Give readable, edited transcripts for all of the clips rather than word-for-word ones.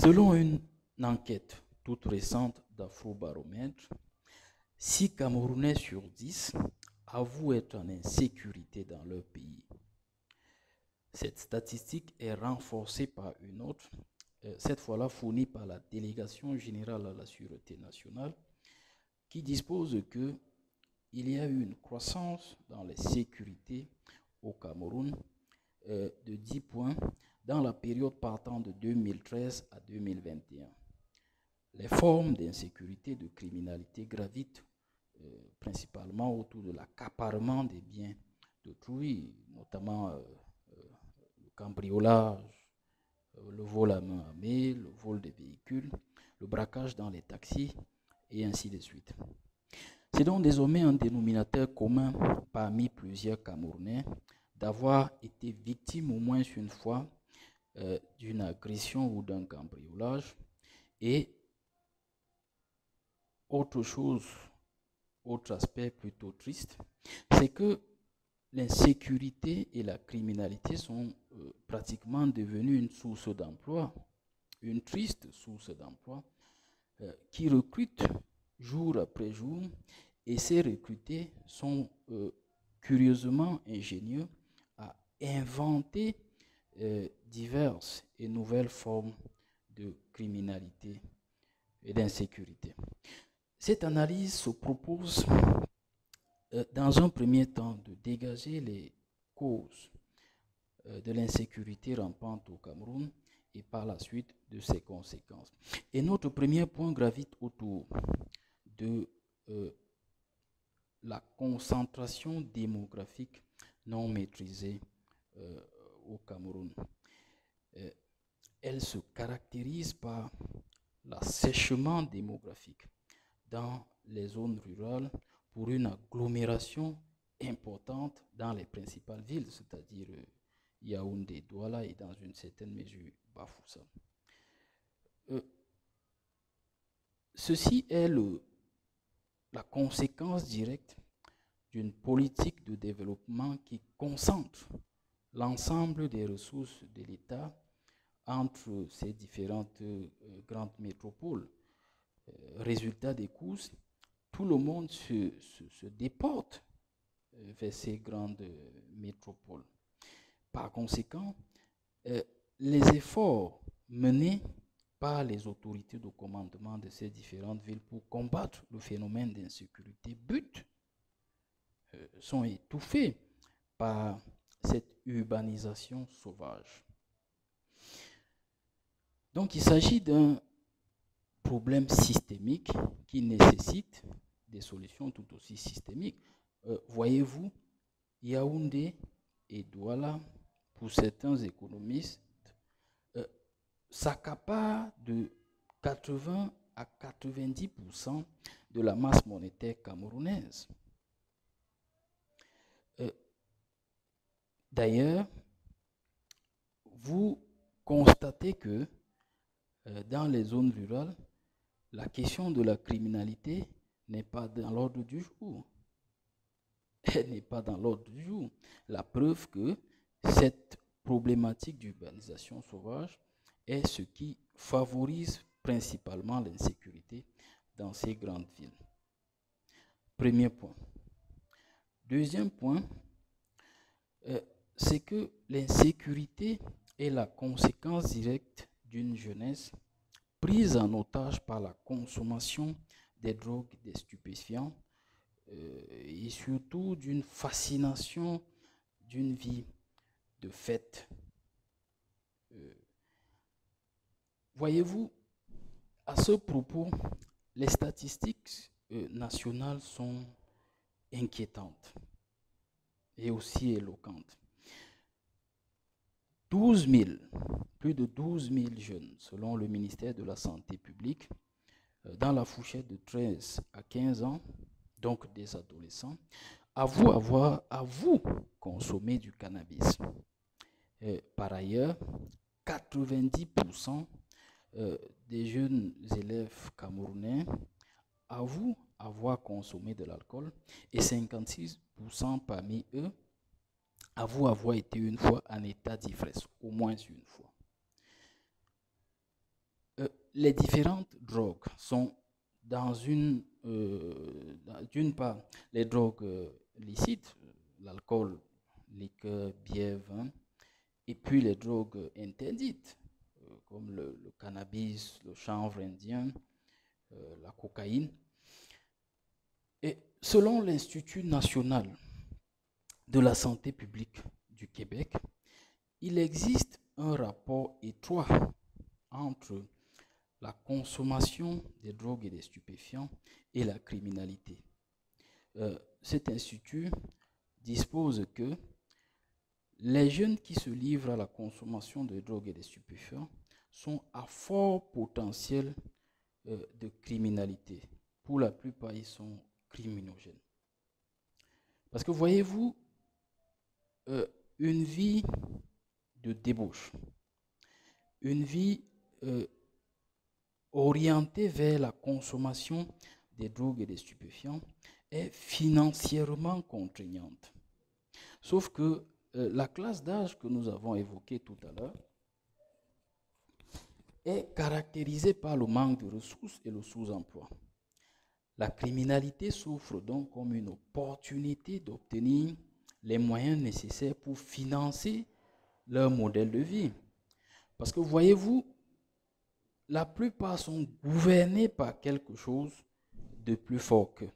Selon une enquête toute récente d'Afrobaromètre, 6 Camerounais sur 10 avouent être en insécurité dans leur pays. Cette statistique est renforcée par une autre, cette fois-là fournie par la Délégation générale à la sûreté nationale, qui dispose qu'il y a eu une croissance dans les sécurités au Cameroun de 10 points dans la période partant de 2013 à 2021. Les formes d'insécurité, de criminalité gravitent principalement autour de l'accaparement des biens d'autrui, notamment le cambriolage, le vol à main armée, le vol des véhicules, le braquage dans les taxis et ainsi de suite. C'est donc désormais un dénominateur commun parmi plusieurs Camerounais d'avoir été victime au moins une fois d'une agression ou d'un cambriolage. Et autre chose, autre aspect plutôt triste, c'est que l'insécurité et la criminalité sont pratiquement devenues une source d'emploi, une triste source d'emploi qui recrute jour après jour, et ces recrutés sont curieusement ingénieux à inventer diverses et nouvelles formes de criminalité et d'insécurité. Cette analyse se propose dans un premier temps de dégager les causes de l'insécurité rampante au Cameroun et par la suite de ses conséquences. Et notre premier point gravite autour de la concentration démographique non maîtrisée au Cameroun. Elle se caractérise par l'assèchement démographique dans les zones rurales pour une agglomération importante dans les principales villes, c'est-à-dire Yaoundé, Douala et dans une certaine mesure Bafoussa. Ceci est la conséquence directe d'une politique de développement qui concentre l'ensemble des ressources de l'État entre ces différentes grandes métropoles. Résultat des courses, tout le monde se déporte vers ces grandes métropoles. Par conséquent, les efforts menés par les autorités de commandement de ces différentes villes pour combattre le phénomène d'insécurité sont étouffés par cette urbanisation sauvage. Donc il s'agit d'un problème systémique qui nécessite des solutions tout aussi systémiques. Voyez-vous, Yaoundé et Douala, pour certains économistes, s'accaparent de 80 à 90% de la masse monétaire camerounaise. D'ailleurs, vous constatez que dans les zones rurales, la question de la criminalité n'est pas dans l'ordre du jour. Elle n'est pas dans l'ordre du jour. La preuve que cette problématique d'urbanisation sauvage est ce qui favorise principalement l'insécurité dans ces grandes villes. Premier point. Deuxième point, c'est que l'insécurité est la conséquence directe d'une jeunesse prise en otage par la consommation des drogues, des stupéfiants, et surtout d'une fascination d'une vie de fête. Voyez-vous, à ce propos, les statistiques nationales sont inquiétantes et aussi éloquentes. 12 000, plus de 12 000 jeunes, selon le ministère de la Santé publique, dans la fourchette de 13 à 15 ans, donc des adolescents, avouent consommer du cannabis. Par ailleurs, 90% des jeunes élèves camerounais avouent avoir consommé de l'alcool et 56% parmi eux avouent avoir été une fois en état d'ivresse, au moins une fois. les différentes drogues sont d'une part, les drogues licites, l'alcool, liqueur, bière, vin, et puis les drogues interdites, comme le cannabis, le chanvre indien, la cocaïne. Et selon l'Institut national de la santé publique du Québec, il existe un rapport étroit entre la consommation des drogues et des stupéfiants et la criminalité. Cet institut dispose que les jeunes qui se livrent à la consommation de drogues et de stupéfiants sont à fort potentiel de criminalité. Pour la plupart, ils sont criminogènes. Parce que voyez-vous, une vie de débauche, une vie orientée vers la consommation des drogues et des stupéfiants est financièrement contraignante. Sauf que la classe d'âge que nous avons évoquée tout à l'heure est caractérisée par le manque de ressources et le sous-emploi. La criminalité s'offre donc comme une opportunité d'obtenir les moyens nécessaires pour financer leur modèle de vie. Parce que voyez-vous, la plupart sont gouvernés par quelque chose de plus fort qu'eux.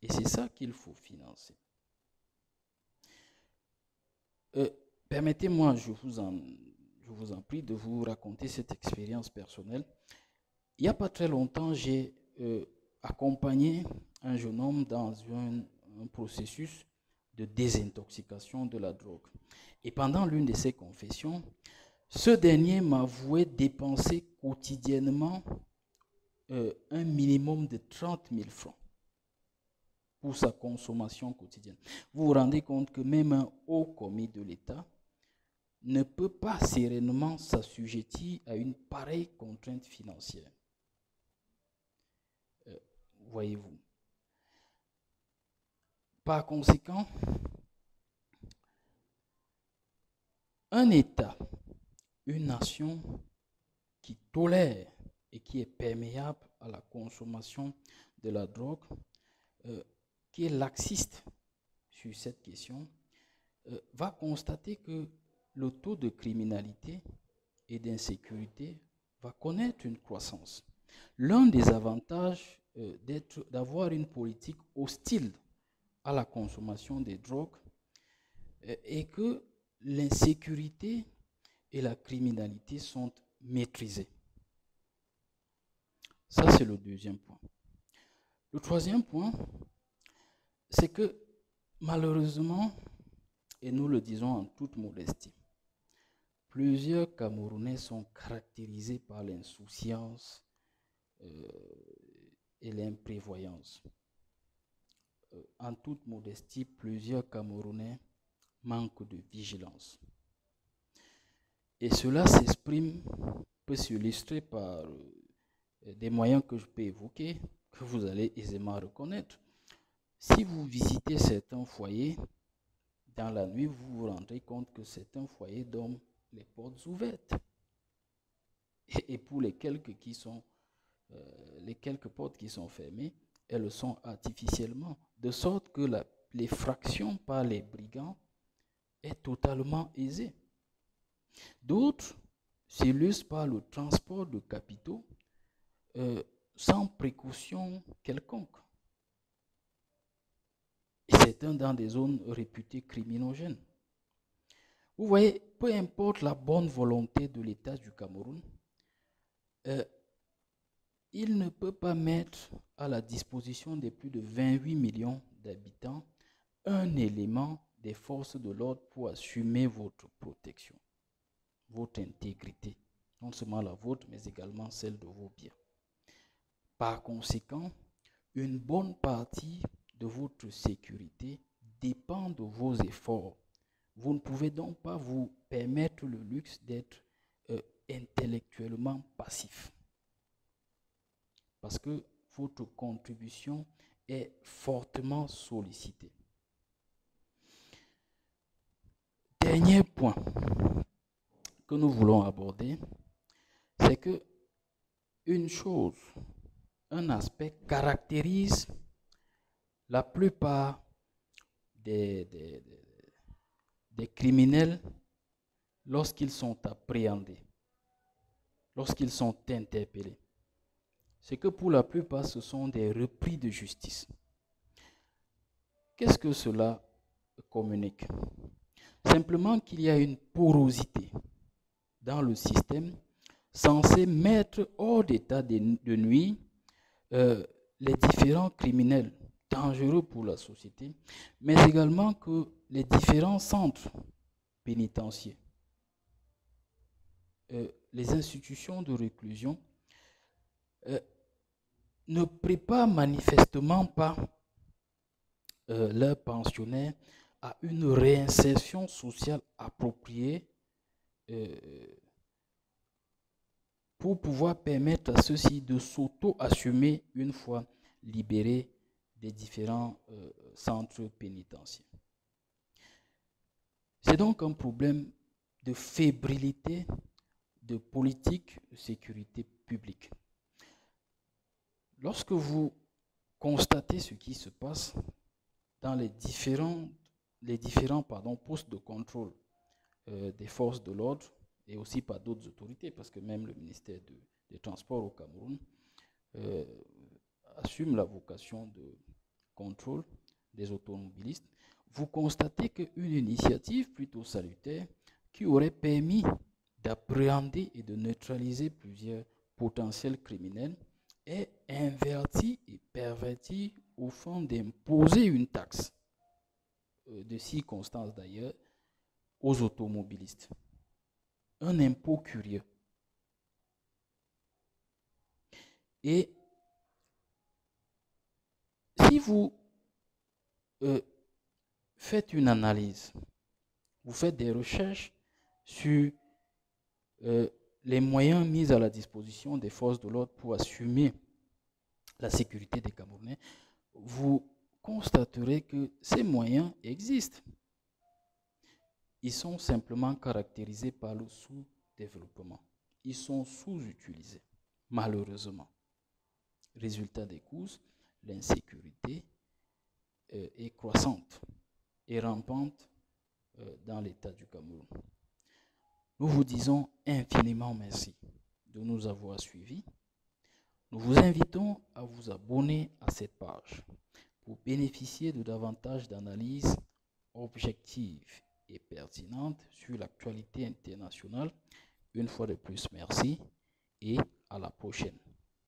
Et c'est ça qu'il faut financer. Permettez-moi, je vous en prie, de vous raconter cette expérience personnelle. Il n'y a pas très longtemps, j'ai accompagné un jeune homme dans un processus de désintoxication de la drogue. Et pendant l'une de ses confessions, ce dernier m'avouait dépenser quotidiennement un minimum de 30 000 francs pour sa consommation quotidienne. Vous vous rendez compte que même un haut commis de l'État ne peut pas sereinement s'assujettir à une pareille contrainte financière. Voyez-vous. Par conséquent, un État, une nation qui tolère et qui est perméable à la consommation de la drogue, qui est laxiste sur cette question, va constater que le taux de criminalité et d'insécurité va connaître une croissance. L'un des avantages d'avoir une politique hostile à la consommation des drogues est que l'insécurité et la criminalité sont maîtrisées. Ça, c'est le deuxième point. Le troisième point, c'est que malheureusement, et nous le disons en toute modestie, plusieurs Camerounais sont caractérisés par l'insouciance et l'imprévoyance. En toute modestie, plusieurs Camerounais manquent de vigilance. Et cela peut s'illustrer par des moyens que je peux évoquer, que vous allez aisément reconnaître. Si vous visitez certains foyers, dans la nuit, vous vous rendrez compte que certains foyers dorment les portes ouvertes. Et pour les quelques portes qui sont fermées, elles le sont artificiellement, de sorte que l'effraction par les brigands est totalement aisée. D'autres s'illustrent par le transport de capitaux sans précaution quelconque. Et certains dans des zones réputées criminogènes. Vous voyez, peu importe la bonne volonté de l'État du Cameroun, il ne peut pas mettre à la disposition des plus de 28 millions d'habitants un élément des forces de l'ordre pour assumer votre protection, votre intégrité, non seulement la vôtre, mais également celle de vos biens. Par conséquent, une bonne partie de votre sécurité dépend de vos efforts. Vous ne pouvez donc pas vous permettre le luxe d'être intellectuellement passif. Parce que votre contribution est fortement sollicitée. Dernier point que nous voulons aborder, c'est que une chose, un aspect caractérise la plupart des, des, des criminels lorsqu'ils sont appréhendés, lorsqu'ils sont interpellés. C'est que pour la plupart, ce sont des repris de justice. Qu'est-ce que cela communique? Simplement qu'il y a une porosité dans le système censé mettre hors d'état de nuire les différents criminels dangereux pour la société, mais également que les différents centres pénitentiaires, les institutions de réclusion ne préparent manifestement pas leurs pensionnaires à une réinsertion sociale appropriée pour pouvoir permettre à ceux-ci de s'auto-assumer une fois libérés des différents centres pénitentiaires. C'est donc un problème de fébrilité de politique de sécurité publique. Lorsque vous constatez ce qui se passe dans les différents postes de contrôle des forces de l'ordre et aussi par d'autres autorités, parce que même le ministère des Transports au Cameroun assume la vocation de contrôle des automobilistes, vous constatez qu'une initiative plutôt salutaire qui aurait permis d'appréhender et de neutraliser plusieurs potentiels criminels est invertie et pervertie au fond d'imposer une taxe, de circonstance d'ailleurs, aux automobilistes. Un impôt curieux. Et si vous faites une analyse, vous faites des recherches sur les moyens mis à la disposition des forces de l'ordre pour assumer la sécurité des Camerounais, vous constaterez que ces moyens existent. Ils sont simplement caractérisés par le sous-développement. Ils sont sous-utilisés, malheureusement. Résultat des courses, l'insécurité est croissante et rampante dans l'État du Cameroun. Nous vous disons infiniment merci de nous avoir suivis. Nous vous invitons à vous abonner à cette page pour bénéficier de davantage d'analyses objectives et pertinentes sur l'actualité internationale. Une fois de plus, merci et à la prochaine.